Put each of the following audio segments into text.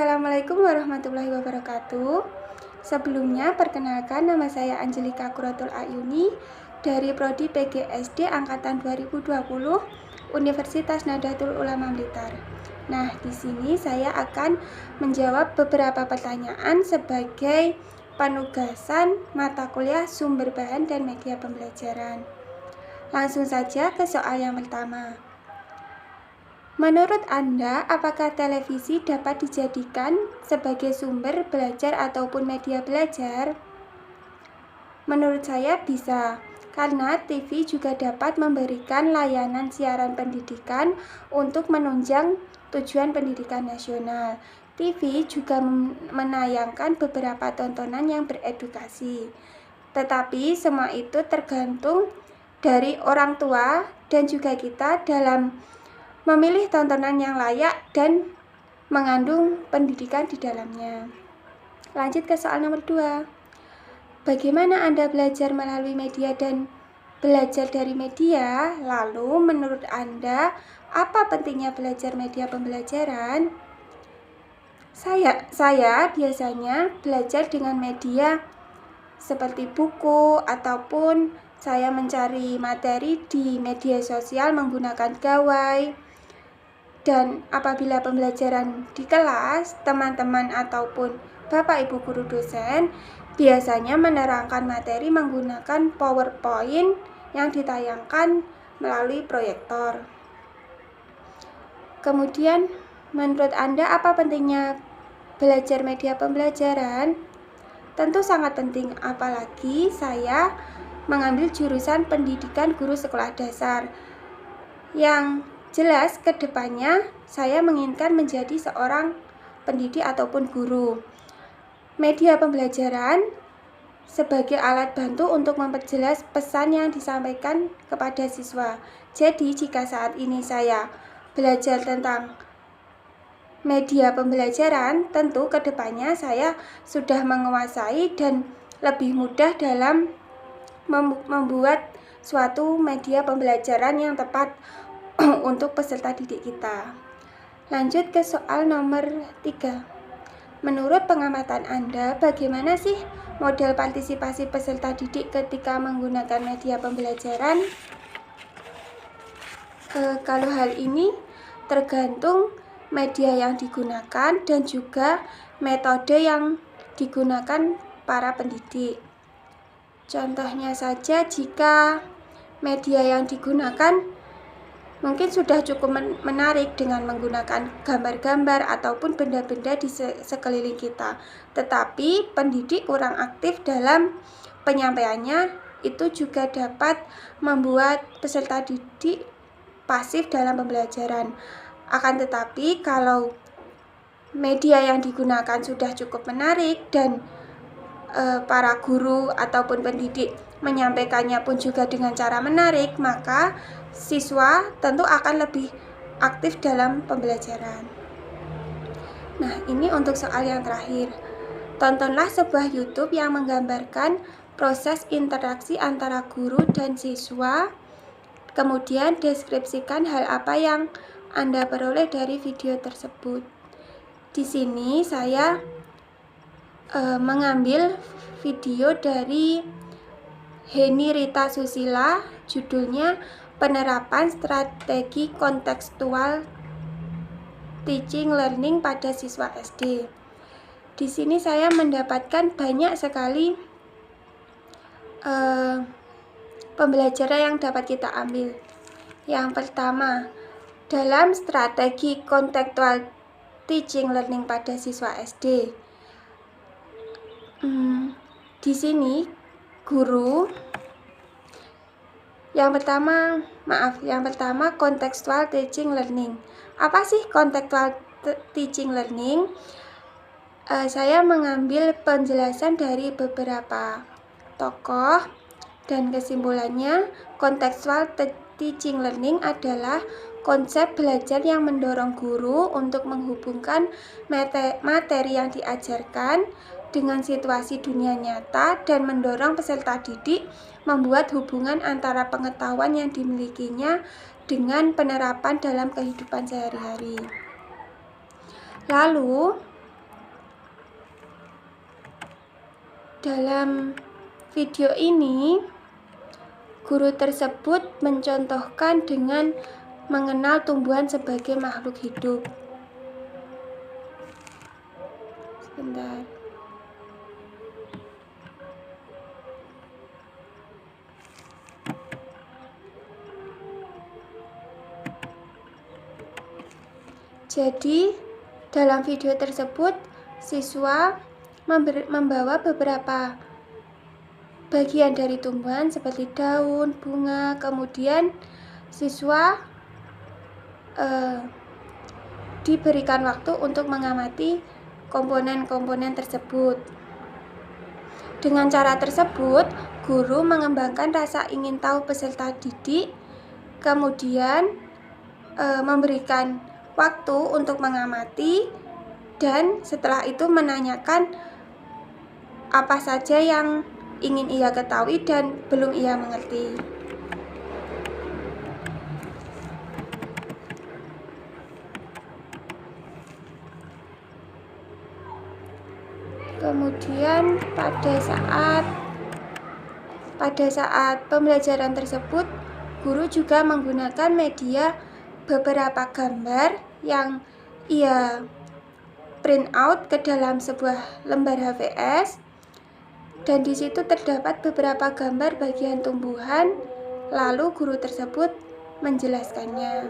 Assalamualaikum warahmatullahi wabarakatuh. Sebelumnya, perkenalkan nama saya Angelika Quratul Ayuni dari Prodi PGSD Angkatan 2020 Universitas Nahdlatul Ulama Blitar. Nah, di sini saya akan menjawab beberapa pertanyaan sebagai penugasan mata kuliah sumber bahan dan media pembelajaran. Langsung saja ke soal yang pertama. Menurut Anda, apakah televisi dapat dijadikan sebagai sumber belajar ataupun media belajar? Menurut saya bisa, karena TV juga dapat memberikan layanan siaran pendidikan untuk menunjang tujuan pendidikan nasional. TV juga menayangkan beberapa tontonan yang beredukasi. Tetapi semua itu tergantung dari orang tua dan juga kita dalam memilih tontonan yang layak dan mengandung pendidikan di dalamnya. Lanjut ke soal nomor 2. Bagaimana Anda belajar melalui media dan belajar dari media? Lalu menurut Anda, apa pentingnya belajar media pembelajaran? Saya biasanya belajar dengan media seperti buku ataupun saya mencari materi di media sosial menggunakan gawai. Dan apabila pembelajaran di kelas, teman-teman ataupun Bapak Ibu guru dosen biasanya menerangkan materi menggunakan PowerPoint yang ditayangkan melalui proyektor. Kemudian, menurut Anda apa pentingnya belajar media pembelajaran? Tentu sangat penting, apalagi saya mengambil jurusan pendidikan guru sekolah dasar yang jelas kedepannya saya menginginkan menjadi seorang pendidik ataupun guru. Media pembelajaran sebagai alat bantu untuk memperjelas pesan yang disampaikan kepada siswa. Jadi jika saat ini saya belajar tentang media pembelajaran, tentu kedepannya saya sudah menguasai dan lebih mudah dalam membuat suatu media pembelajaran yang tepat untuk peserta didik kita. Lanjut ke soal nomor 3. Menurut pengamatan Anda, bagaimana sih model partisipasi peserta didik ketika menggunakan media pembelajaran? Kalau hal ini tergantung media yang digunakan dan juga metode yang digunakan para pendidik. Contohnya saja, jika media yang digunakan mungkin sudah cukup menarik dengan menggunakan gambar-gambar ataupun benda-benda di sekeliling kita. Tetapi pendidik kurang aktif dalam penyampaiannya, itu juga dapat membuat peserta didik pasif dalam pembelajaran. Akan tetapi kalau media yang digunakan sudah cukup menarik dan para guru ataupun pendidik menyampaikannya pun juga dengan cara menarik, maka siswa tentu akan lebih aktif dalam pembelajaran. Nah, ini untuk soal yang terakhir. Tontonlah sebuah YouTube yang menggambarkan proses interaksi antara guru dan siswa. Kemudian deskripsikan hal apa yang Anda peroleh dari video tersebut. Di sini saya mengambil video dari Heni Rita Susila, judulnya Penerapan Strategi Kontekstual Teaching Learning pada Siswa SD. Di sini saya mendapatkan banyak sekali pembelajaran yang dapat kita ambil. Yang pertama, dalam strategi kontekstual teaching learning pada siswa SD. Di sini guru yang pertama kontekstual teaching learning. Apa sih kontekstual teaching learning? Saya mengambil penjelasan dari beberapa tokoh dan kesimpulannya kontekstual teaching learning adalah konsep belajar yang mendorong guru untuk menghubungkan materi yang diajarkan dengan situasi dunia nyata dan mendorong peserta didik membuat hubungan antara pengetahuan yang dimilikinya dengan penerapan dalam kehidupan sehari-hari. Lalu, Dalam video ini, guru tersebut mencontohkan dengan mengenal tumbuhan sebagai makhluk hidup. Sebentar. Jadi, dalam video tersebut, siswa membawa beberapa bagian dari tumbuhan seperti daun, bunga, kemudian siswa diberikan waktu untuk mengamati komponen-komponen tersebut. Dengan cara tersebut, guru mengembangkan rasa ingin tahu peserta didik, kemudian memberikan waktu untuk mengamati, dan setelah itu menanyakan apa saja yang ingin ia ketahui dan belum ia mengerti. Kemudian pada saat pembelajaran tersebut, guru juga menggunakan media beberapa gambar yang ia print out ke dalam sebuah lembar HVS, dan di situ terdapat beberapa gambar bagian tumbuhan, lalu guru tersebut menjelaskannya.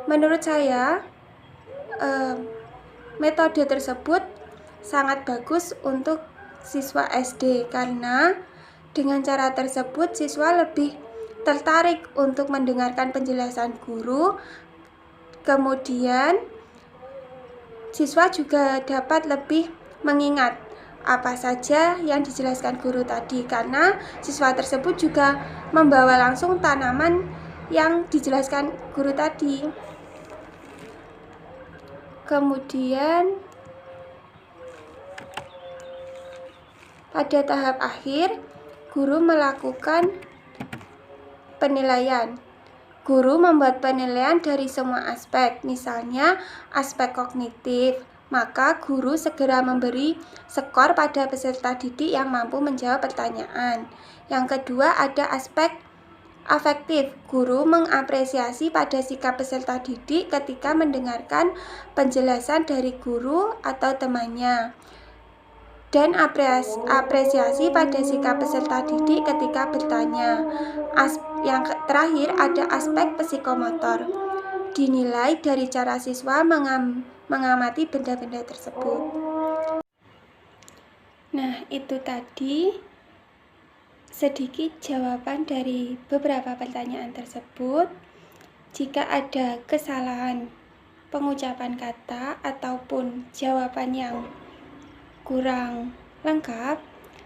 Menurut saya, metode tersebut sangat bagus untuk siswa SD karena dengan cara tersebut siswa lebih tertarik untuk mendengarkan penjelasan guru. Kemudian siswa juga dapat lebih mengingat apa saja yang dijelaskan guru tadi, karena siswa tersebut juga membawa langsung tanaman yang dijelaskan guru tadi. Kemudian pada tahap akhir, guru melakukan penilaian. Guru membuat penilaian dari semua aspek, misalnya aspek kognitif, maka guru segera memberi skor pada peserta didik yang mampu menjawab pertanyaan. Yang kedua, ada aspek afektif. Guru mengapresiasi pada sikap peserta didik ketika mendengarkan penjelasan dari guru atau temannya. Dan apresiasi pada sikap peserta didik ketika bertanya. Yang terakhir ada aspek psikomotor. Dinilai dari cara siswa mengamati benda-benda tersebut. Nah, itu tadi sedikit jawaban dari beberapa pertanyaan tersebut. Jika ada kesalahan pengucapan kata ataupun jawaban yang kurang lengkap,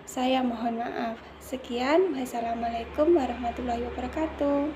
saya mohon maaf. Sekian, wassalamualaikum warahmatullahi wabarakatuh.